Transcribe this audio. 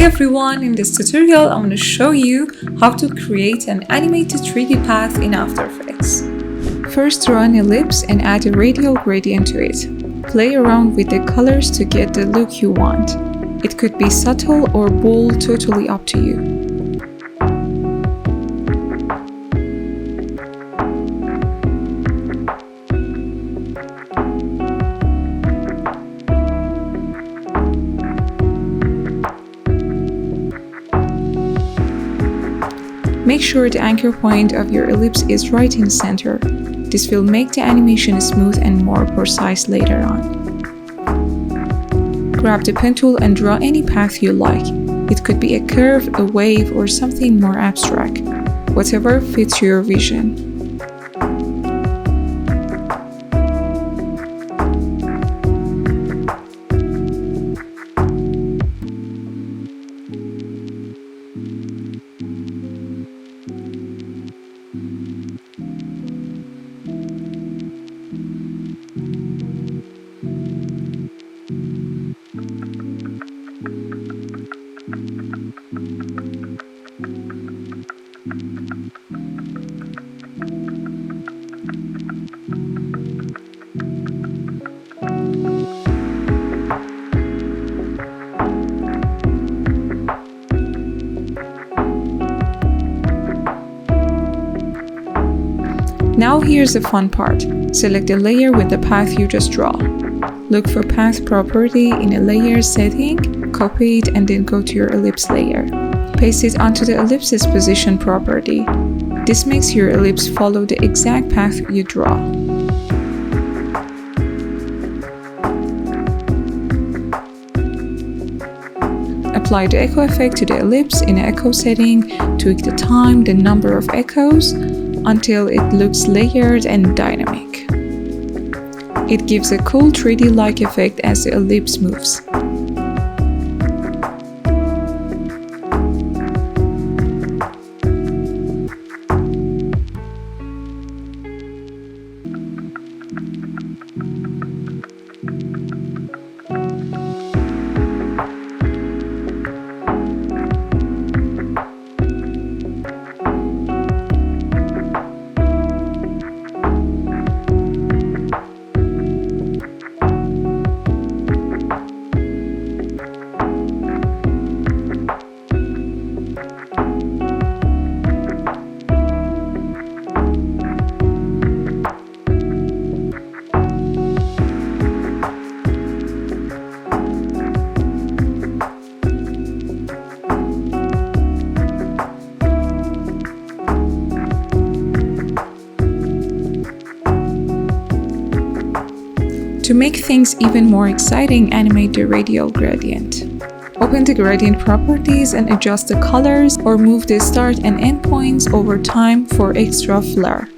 everyone, in this tutorial I'm going to show you how to create an animated 3D path in After Effects. First, draw an ellipse and add a radial gradient to it. Play around with the colors to get the look you want. It could be subtle or bold, totally up to you. Make sure the anchor point of your ellipse is right in the center. This will make the animation smooth and more precise later on. Grab the pen tool and draw any path you like. It could be a curve, a wave, or something more abstract. Whatever fits your vision. Now here's the fun part. Select the layer with the path you just draw. Look for path property in a layer setting, copy it and then go to your ellipse layer. Paste it onto the ellipse's position property. This makes your ellipse follow the exact path you draw. Apply the echo effect to the ellipse in an echo setting, tweak the time, the number of echoes, until it looks layered and dynamic. It gives a cool 3D-like effect as the ellipse moves. To make things even more exciting, animate the radial gradient. Open the gradient properties and adjust the colors or move the start and end points over time for extra flair.